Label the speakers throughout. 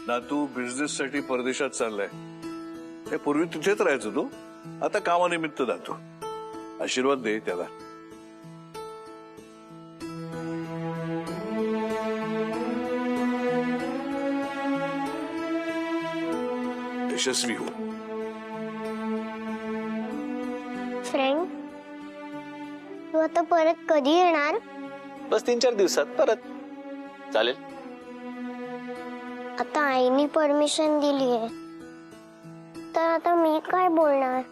Speaker 1: नातू बिझनेस साठी परदेशात चाललाय. ते पूर्वी तिथेच राहायचो तू, आता कामानिमित्त जातो. आशीर्वाद दे त्याला. यशस्वी हो.
Speaker 2: फ्रेंड, तू आता परत कधी येणार?
Speaker 3: बस 3-4 दिवसात परत. चालेल.
Speaker 2: आता आईने परमिशन दिली आहे, तर आता मी काय बोलणार?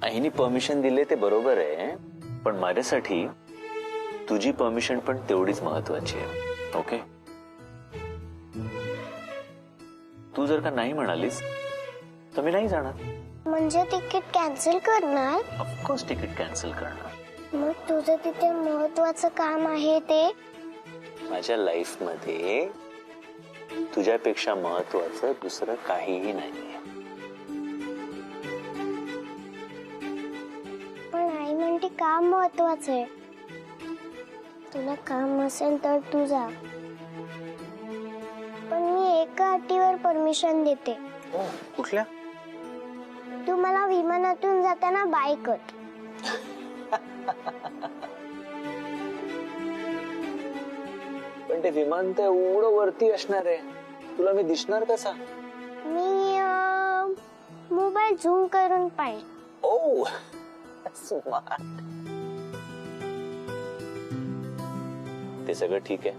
Speaker 3: आईने परमिशन दिले ते बरोबर आहे, पण माझ्यासाठी तुझी परमिशन पण तेवढीच महत्वाची आहे. ओके? तू जर का नाही म्हणालीस तर मी नाही जाणार.
Speaker 2: म्हणजे तिकीट कॅन्सल करणार?
Speaker 3: ऑफकोर्स तिकीट कॅन्सल करणार.
Speaker 2: मग तुझं तिथे महत्वाचं काम आहे ते?
Speaker 3: माझ्या लाईफ मध्ये तुझ्यापेक्षा महत्वाचं दुसरं काहीही नाहीये.
Speaker 2: पण आई म्हणते काम महत्वाचं आहे. तुला काम असेल तर तू जा, पण मी एका अटीवर परमिशन देते.
Speaker 3: कुठल्या?
Speaker 2: तू मला विमानातून जाताना बाय कर.
Speaker 3: पण ते विमान तर एवढं वरती असणार आहे, तुला मी दिसणार कसा?
Speaker 2: मी मोबाईल झूम करून पाहिजे.
Speaker 3: ओ स्मार्ट. ते सगळं ठीक आहे,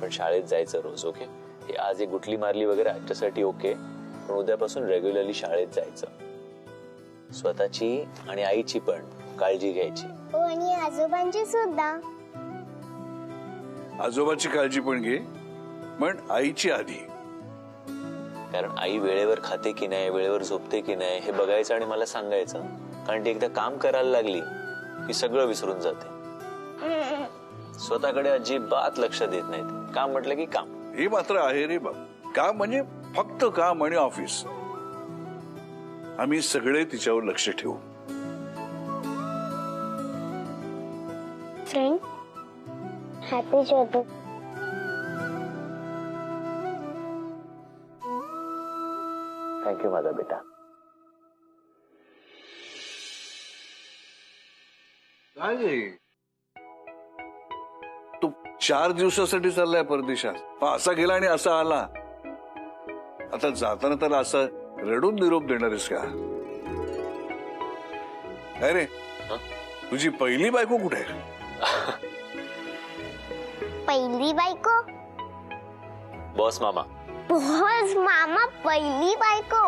Speaker 3: पण शाळेत जायचं रोज. ओके? हे आज एक गुटली मारली वगैरे आजच्यासाठी ओके, पण उद्यापासून रेग्युलरली शाळेत जायचं. स्वतःची आणि आईची पण काळजी घ्यायची.
Speaker 2: हो, आणि आजोबांची सुद्धा.
Speaker 1: आजोबाची काळजी पण घे, पण आईची आधी.
Speaker 3: कारण आई वेळेवर खाते की नाही, वेळेवर झोपते की नाही हे बघायचं आणि मला सांगायचं. कारण ती एकदा काम करायला लागली की सगळं विसरून जाते. स्वतःकडे अजिबात लक्ष देत नाहीत. काम म्हटलं की काम.
Speaker 1: हे मात्र आहे रे बाप. काम म्हणजे फक्त काम आणि ऑफिस. आम्ही सगळे तिच्यावर लक्ष ठेवू.
Speaker 2: Friend, happy journey.
Speaker 3: थँक्यू माझा बेटा.
Speaker 1: तू 4 दिवसासाठी चाललाय परदेशात. असा गेला आणि असा आला. आता जाताना त्याला असं रडून निरोप देणारेस का? काय रे, तुझी पहिली बायको कुठे आहे?
Speaker 2: पहिली बायको?
Speaker 3: बॉस मामा.
Speaker 2: बॉस मामा पहिली बायको?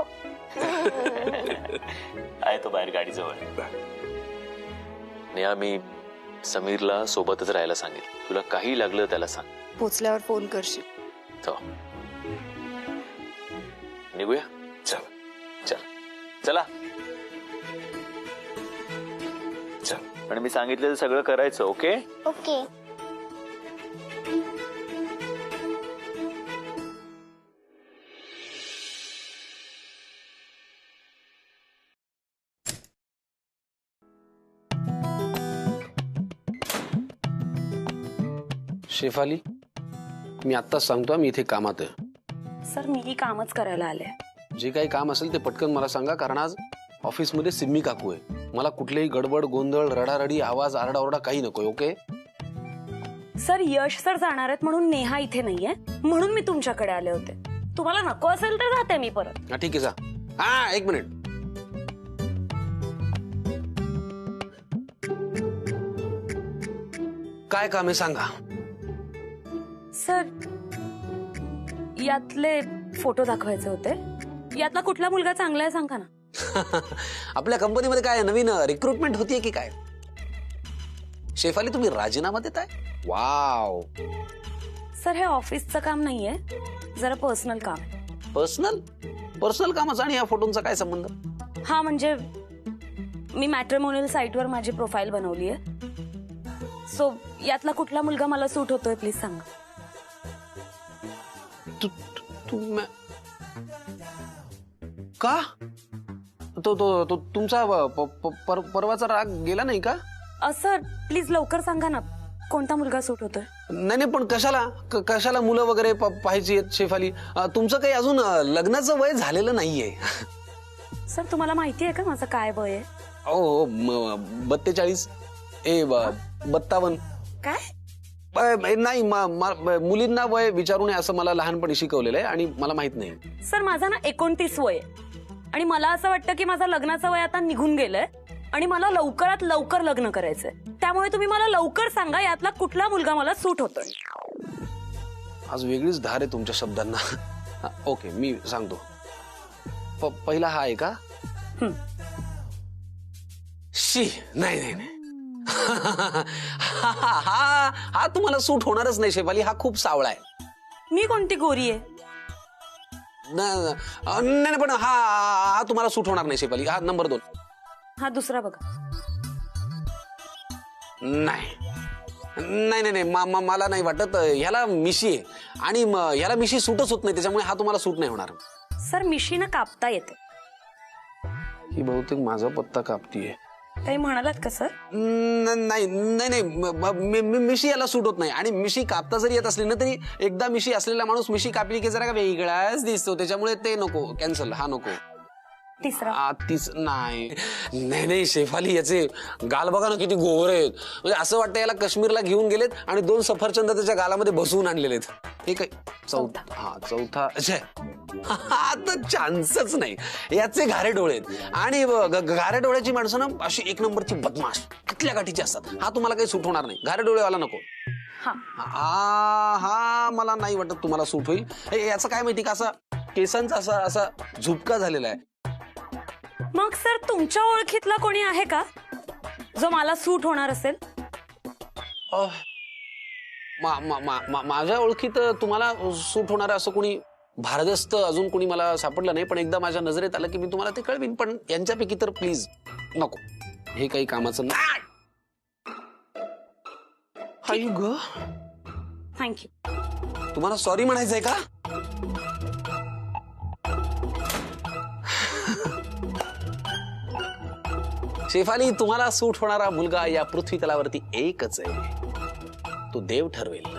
Speaker 3: आहे तो बाहेर गाडीजवळ. नेहा, मी समीरला सोबतच राहायला सांगितलं. तुला काही लागलं त्याला सांग.
Speaker 4: पोचल्यावर फोन करशील.
Speaker 3: हो. निघूया.
Speaker 1: चल
Speaker 3: चल. चला.
Speaker 1: चल.
Speaker 3: पण मी सांगितलेलं सगळं करायचं. ओके?
Speaker 2: ओके.
Speaker 5: शेफाली, मी आत्ताच सांगतो मी इथे कामात आहे.
Speaker 4: सर, मीही कामच करायला आले.
Speaker 5: जे काही काम असेल ते पटकन मला सांगा, कारण आज ऑफिसमध्ये सिम्मी काकू आहे. मला कुठलेही गडबड, गोंधळ, रडारडी, आवाज, आरडाओरडा काही नकोय. ओके?
Speaker 4: सर, यश सर जाणार आहेत म्हणून नेहा इथे नाहीये, म्हणून मी तुमच्याकडे आले होते. तुम्हाला नको असेल तर जाते मी परत.
Speaker 5: हा, ठीक आहे. जा. हा, एक मिनिट. काय काम आहे सांगा.
Speaker 4: सर, यातले फोटो दाखवायचे होते. यातला कुठला मुलगा चांगला आहे सांगा ना.
Speaker 5: आपल्या कंपनीमध्ये काय नवीन रिक्रुटमेंट होतीये की काय? शेफाली, तुम्ही राजीनामा देताय? वाव.
Speaker 4: सर, हे ऑफिसचं काम नाहीये, जरा पर्सनल काम आहे.
Speaker 5: पर्सनल? पर्सनल कामाचा आणि या फोटोंचा काय संबंध?
Speaker 4: हा, म्हणजे मी मॅट्रिमोनियल साईटवर माझी प्रोफाईल बनवली आहे. सो यातला कुठला मुलगा मला सूट होतोय प्लीज सांगा.
Speaker 5: का? तो तुमचा परवाचा राग गेला नाही का?
Speaker 4: सर, प्लीज लवकर सांगा ना, कोणता मुलगा सूट होतोय?
Speaker 5: नाही नाही, पण कशाला मुलं वगैरे पाहायची आहेत शेफाली? तुमचं काही अजून लग्नाचं वय झालेलं नाहीये.
Speaker 4: सर तुम्हाला माहिती आहे का माझं काय वय आहे?
Speaker 5: हो 42 52.
Speaker 4: काय?
Speaker 5: नाही मुलींना वय विचारू नये असं मला लहानपणी शिकवलेलं आहे आणि मला माहित नाही.
Speaker 4: सर माझा ना 29 वय आहे आणि मला असं वाटतं की माझं लग्नाचं वय आता निघून गेलंय आणि मला लवकरात लवकर लग्न करायचंय. त्यामुळे तुम्ही मला लवकर सांगा यातला कुठला मुलगा मला सूट होतोय.
Speaker 5: आज वेगळीच धार आहे तुमच्या शब्दांना. ओके मी सांगतो. पहिला हा आहे का? शी नाही नाही नाही. हा तुम्हाला सूट होणारच नाही शेफाली. हा खूप सावळा आहे.
Speaker 4: मी कोणती गोरी आहे?
Speaker 5: नाही पण हा तुम्हाला सूट होणार नाही शेफाली. हा नंबर 2.
Speaker 4: हा दुसरा बघा.
Speaker 5: नाही नाही नाही मला नाही वाटत. ह्याला मिशी आहे आणि ह्याला मिशी सूटच होत नाही, त्याच्यामुळे हा तुम्हाला सूट नाही होणार.
Speaker 4: सर मिशीनं कापता येते.
Speaker 5: ही बहुतेक माझा पत्ता कापतीये.
Speaker 4: काही म्हणालात का सर?
Speaker 5: नाही नाही नाही मिशी याला सूट होत नाही आणि मिशी कापता जरी येत असली ना तरी एकदा मिशी असलेला माणूस मिशी कापली की जरा का वेगळाच दिसतो, त्याच्यामुळे ते नको, कॅन्सल. हा नको.
Speaker 4: तिसरा.
Speaker 5: नाही नाही नाही शेफाली याचे गाल बघा ना किती गोरे आहेत. म्हणजे असं वाटतं याला काश्मीरला घेऊन गेलेत आणि 2 सफरचंद त्याच्या गालामध्ये बसवून आणलेले आहेत. हे काय चौथा. हा चौथा. आता चान्सच नाही. याचे घारे डोळे आहेत आणि घारे डोळ्याची माणसं ना अशी 1 नंबरची बदमाश कितल्या गाठीची असतात. हा तुम्हाला काही सूट होणार नाही. घारे डोळेवाला नको. हा मला नाही वाटत तुम्हाला सूट होईल. याचं काय माहिती का, असा केसांचा असा झुपका झालेला आहे.
Speaker 4: मग सर तुमच्या ओळखीतला कोणी आहे का जो मला सूट होणार असेल?
Speaker 5: माझ्या ओळखीत तुम्हाला सूट होणार असं कोणी भारदस्त अजून कोणी मला सापडलं नाही, पण एकदा माझ्या नजरेत आलं की मी तुम्हाला ते कळवीन. पण यांच्यापैकी तर प्लीज नको. हे काही कामाचं नाही.
Speaker 4: थँक्यू.
Speaker 5: तुम्हाला सॉरी म्हणायचंय का? शेफाली तुम्हाला सूट होणारा मुलगा या पृथ्वी तलावरती एकच आहे. तो देव ठरवेल.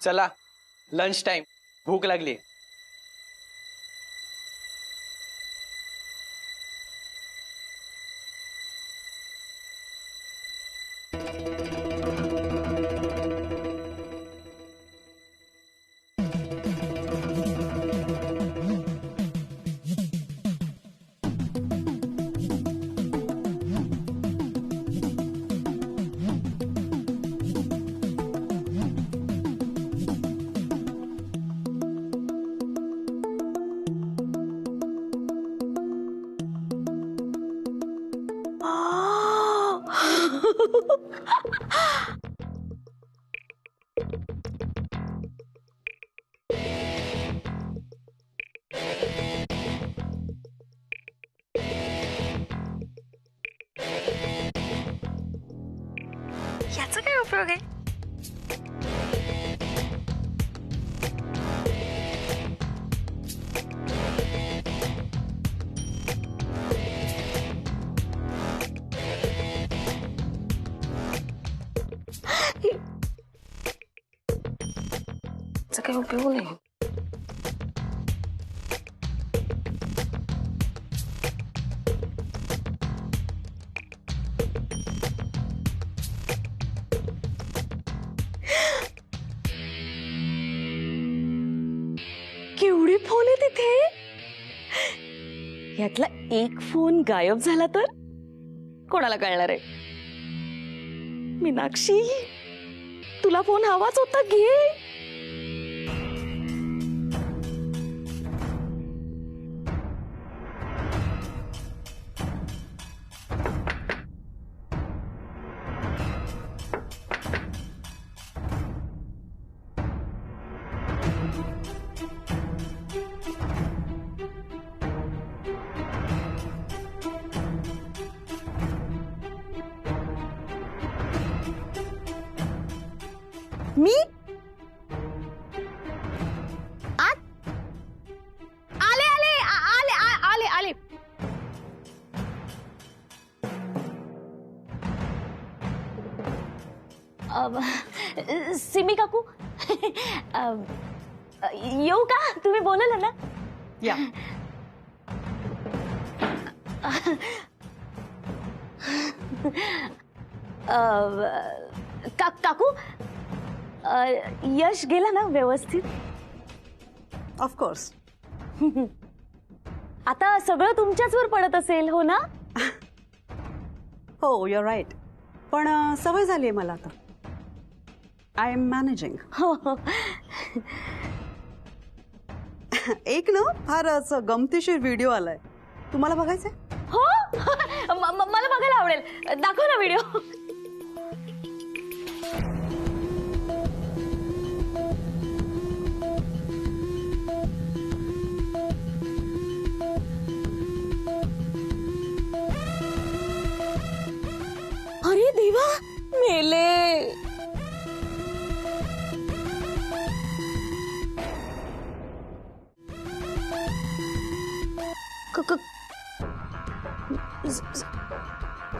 Speaker 6: चला लंच टाइम, भूक लागली.
Speaker 4: याचा काय उपयोग आहे? याचा काही उपयोग नाही. केवढे फोन आहे तिथे. यातला एक फोन गायब झाला तर कोणाला कळणार आहे? मीनाक्षी तुला फोन हवाच होता, घे. सिमी काकू येऊ का? तुम्ही बोललं ना.
Speaker 7: या
Speaker 4: काकू यश गेला ना व्यवस्थित?
Speaker 7: ऑफकोर्स.
Speaker 4: आता सगळं तुमच्याचवर पडत असेल हो ना?
Speaker 7: हो युअर राईट. पण सवय झाली आहे मला आता. I am managing.
Speaker 4: हो हो.
Speaker 7: एक ना फार असं गमतीशीर व्हिडिओ आलाय, तुम्हाला बघायचंय?
Speaker 4: हो मला बघायला आवडेल. दाखव ना व्हिडिओ. अरे देवा मेले.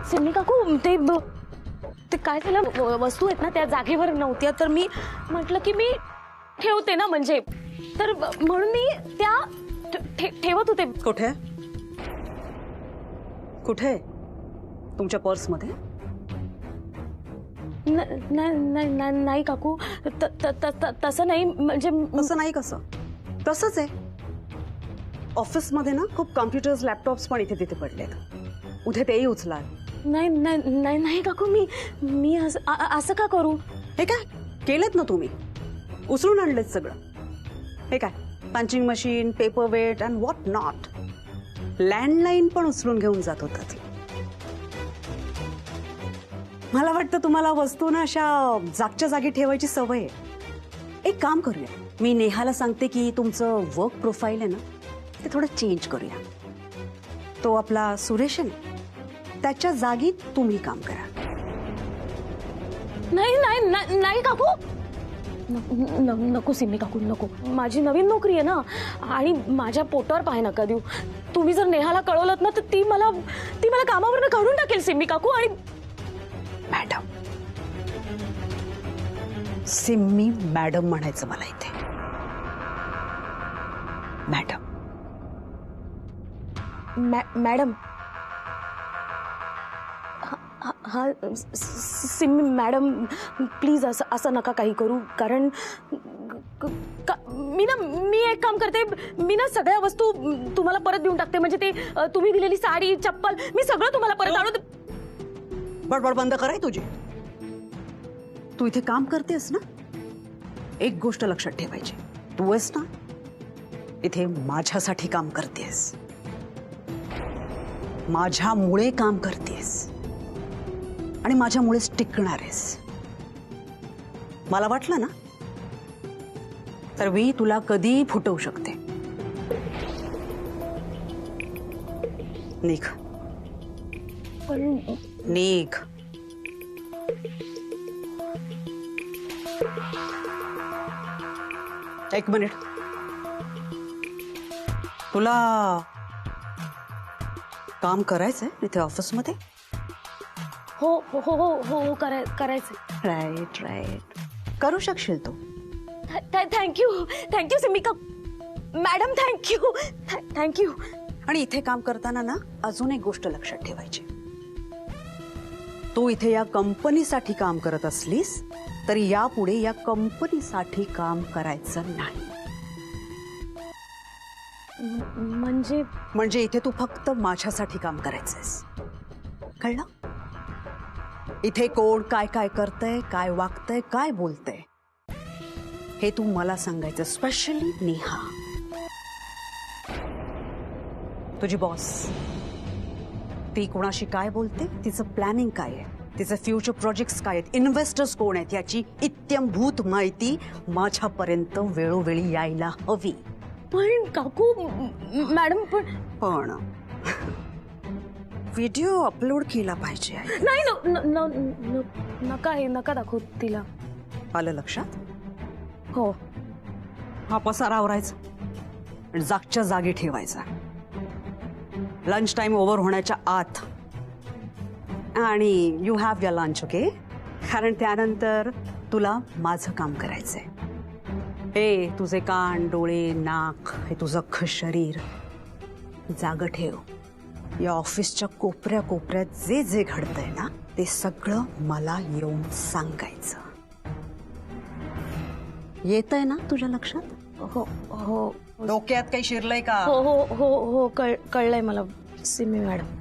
Speaker 4: सिमी काकू ते काय झालं, वस्तू आहेत ना त्या जागेवर नव्हत्या तर मी म्हटलं की मी ठेवते ना म्हणजे, तर म्हणून मी त्या ठेवत होते.
Speaker 7: कुठे कुठे? तुमच्या पर्समध्ये?
Speaker 4: नाही काकू तसं नाही म्हणजे.
Speaker 7: तसं नाही कसं? तसंच आहे. ऑफिसमध्ये ना खूप कॉम्प्युटर्स लॅपटॉप्स पण इथे तिथे पडलेत. उद्या तेही उचला.
Speaker 4: नाही काकू मी असं का करू?
Speaker 7: हे काय केलेत ना तुम्ही? उचलून आणलेत सगळं. हे काय punching machine, paper weight and what not. Landline पण उचलून घेऊन जात होतात. मला वाटतं तुम्हाला वस्तू ना अशा जागच्या जागी ठेवायची सवय आहे. एक काम करूया, मी नेहाला सांगते की तुमचं वर्क प्रोफाईल आहे ना ते थोडं चेंज करूया. तो आपला सुरेश आहे ना, त्याच्या जागी तुम्ही काम करा.
Speaker 4: नाही काकू. नको सिमी काकू नको. माझी नवीन नोकरी आहे ना आणि माझ्या पोटावर पाय नका देऊ. तुम्ही जर नेहाला कळवलं ना तर ती मला कामावरनं काढून टाकेल सिमी काकू. आणि
Speaker 7: मॅडम, सिम्मी मॅडम म्हणायचं मला इथे. मॅडम.
Speaker 4: मॅडम हा सिमी मॅडम प्लीज असं नका काही करू. कारण मी एक काम करते, मी ना सगळ्या वस्तू तुम्हाला परत देऊन टाकते. म्हणजे ते तुम्ही दिलेली साडी, चप्पल, मी सगळं तुम्हाला परत आणू.
Speaker 7: बडबड बंद कराय तुझी. तू इथे काम करतेस ना, एक गोष्ट लक्षात ठेवायची. तू आहेस ना इथे माझ्यासाठी काम करतेस, माझ्यामुळे काम करतेस आणि माझ्यामुळेच टिकणार आहेस. मला वाटलं ना तर मी तुला कधी फुटवू शकते. निघ निघ. एक मिनिट. तुला काम करायचंय इथे ऑफिसमध्ये?
Speaker 4: हो करायचं.
Speaker 7: Right right. करू शकशील तू.
Speaker 4: Thank you Simika madam. थँक्यू.
Speaker 7: आणि इथे काम करताना ना अजून एक गोष्ट लक्षात ठेवायची. तू इथे या कंपनीसाठी काम करत असलीस तर यापुढे या कंपनीसाठी काम करायचं नाही. म्हणजे इथे तू फक्त माझ्यासाठी काम करायचंयस. कळलं? इथे कोण काय काय करतंय, काय वागतंय, काय बोलतंय हे तू मला सांगायचं. स्पेशली नेहा, तुझी बॉस. ती कोणाशी काय बोलते, तिचं प्लॅनिंग काय आहे, तिचे फ्युचर प्रोजेक्ट्स काय आहेत, इन्व्हेस्टर्स कोण आहेत याची इत्यंभूत माहिती माझ्यापर्यंत वेळोवेळी यायला हवी.
Speaker 4: पण काकू मॅडम
Speaker 7: पण व्हिडिओ अपलोड केला पाहिजे.
Speaker 4: नाही नका दाखवू तिला.
Speaker 7: आलं लक्षात?
Speaker 4: हो.
Speaker 7: हा पसारा आवरायचा आणि जागच्या जागी ठेवायचा. लंच टाइम ओव्हर होण्याच्या आत. आणि you have your lunch. Okay. कारण त्यानंतर तुला माझं काम करायचंय. हे तुझे कान, डोळे, नाक, हे तुझं अख्खं शरीर जाग ठेव. या ऑफिसच्या कोपऱ्या कोपऱ्यात जे जे घडतंय ना ते सगळं मला येऊन सांगायचं. येतंय ना तुझ्या लक्षात?
Speaker 4: हो हो
Speaker 7: डोक्यात काही शिरलंय का?
Speaker 4: हो हो हो हो कळलंय मला सिमी मॅडम.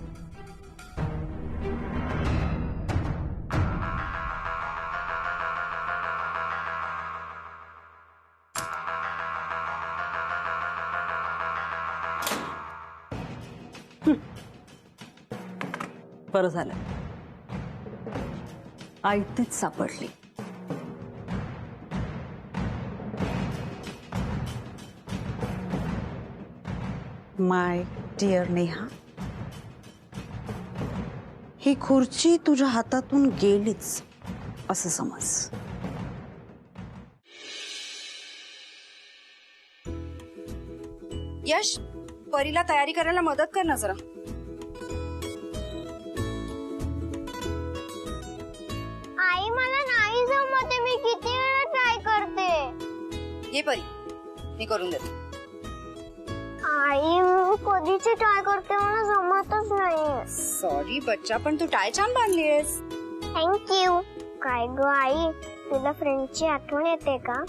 Speaker 7: बरं झालं, आयतीच सापडली. माय डिअर नेहा, ही खुर्ची तुझ्या हातातून गेलीच असं समज.
Speaker 8: यश, परीला तयारी करायला मदत कर ना जरा.
Speaker 2: आई मला नाही जमते, मी किती वेळा ट्राय करते.
Speaker 8: ये परी, मी करून देते.
Speaker 2: आई मी कधीची ट्राय करते, मला जमतच नाही.
Speaker 8: सॉरी बच्चा, पण तू टाय छान बांधलीयस.
Speaker 2: थँक्यू. काय ग आई, तुला फ्रेंडची आठवण येते का?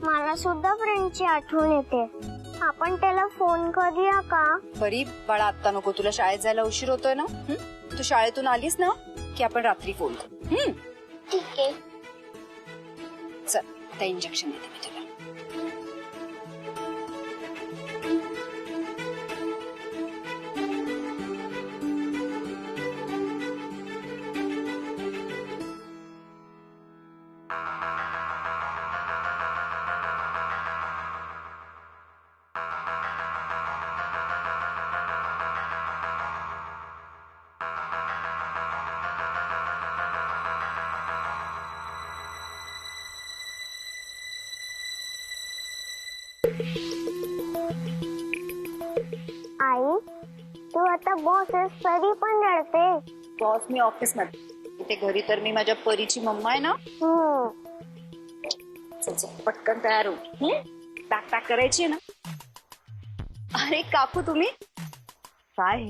Speaker 2: मला सुद्धा फ्रेंडची आठवण येते. आपण त्याला फोन करूया का?
Speaker 8: परी बाळा, आता नको, तुला शाळेत जायला उशीर होतोय ना. तू शाळेतून आलीस ना की आपण रात्री फोन करू.
Speaker 2: ठीक आहे.
Speaker 8: चल, आता इंजेक्शन देते मी तुला.
Speaker 2: आई, तू आता बॉस आहेस तरी पण रडते.
Speaker 8: बॉस मी ऑफिस मध्ये, इथे घरी तर मी माझ्या परीची मम्मा आहे ना. चल चल, पटकन तयार हो. पॅक पॅक करायची आहे ना. अरे काकू, तुम्ही
Speaker 9: काय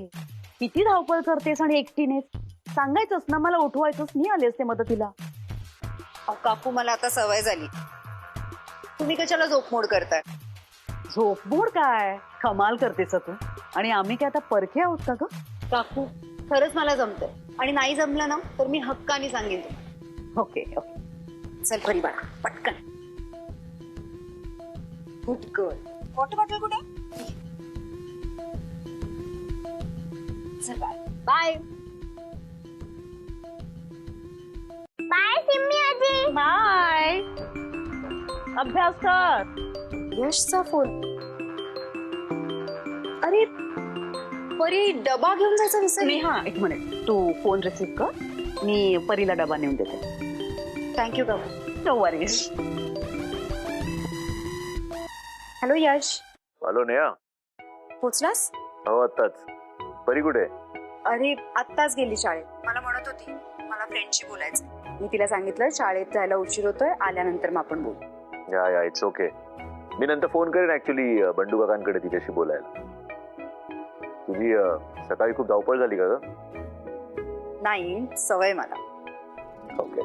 Speaker 9: किती धावपळ करतेस आणि एकटीनेच? सांगायचंच ना, मला उठवायचंच नाही आले असते मदतीला.
Speaker 8: अहो काकू, मला आता सवय झाली. तुम्ही कशाला झोपमोड करताय?
Speaker 9: झोपमोड काय, कमाल करतेस तू. आणि आम्ही काय आता परखे आहोत का ग?
Speaker 8: काकू, खरंच मला जमतंय, आणि नाही जमलं ना तर मी हक्काने सांगेन.
Speaker 9: Okay okay.
Speaker 8: चल परी बाळा, पटकन. Good girl. वॉटर बॉटल कुठे? चल बाय. बाय
Speaker 2: बाय सिम्मी आजी.
Speaker 9: बाय. अभ्यास कर.
Speaker 8: यशचा फोन. अरे परी, डबा घेऊन जायचा विसरली.
Speaker 9: हा, एक मिनिट, तू फोन रिसीव्ह कर, मी परीला डबा नेऊन देते.
Speaker 8: थँक्यू काकू.
Speaker 9: No worries.
Speaker 8: Hello Yash.
Speaker 3: Hello Neha.
Speaker 8: पोचलास?
Speaker 3: हो आत्ताच. परी कुठे?
Speaker 8: अरे आत्ताच गेली शाळेत. मला म्हणत होती मला फ्रेंडशी बोलायचं. मी तिला सांगितलं शाळेत जायला उशीर होतोय, आल्यानंतर मग आपण बोलू.
Speaker 3: या इट्स ओके. मी नंतर फोन करेन ऍक्च्युली बंडू काकांकडे तिच्याशी बोलायला. तुझी सकाळी खूप धावपळ झाली का ग?
Speaker 8: नाही, सवय मला.
Speaker 3: ओके.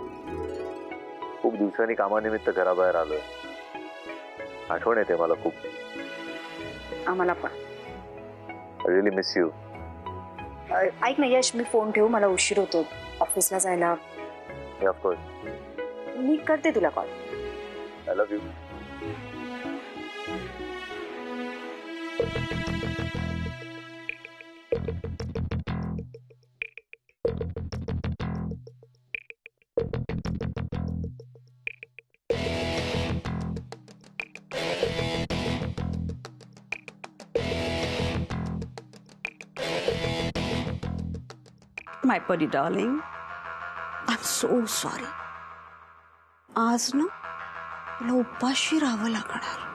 Speaker 3: खूप दिवसांनी कामानिमित्त घराबाहेर आलोय. आठवण येते मला खूप.
Speaker 8: आम्हाला पण.
Speaker 3: I really miss you.
Speaker 8: ऐक ना यश, मी फोन ठेवू, मला उशीर होतो ऑफिसला जायला.
Speaker 3: ऑफकोर्स.
Speaker 8: मी करते तुला call.
Speaker 3: I love you.
Speaker 7: My परी darling, I am so sorry. आज ना तुला उपाशी राहावं लागणार.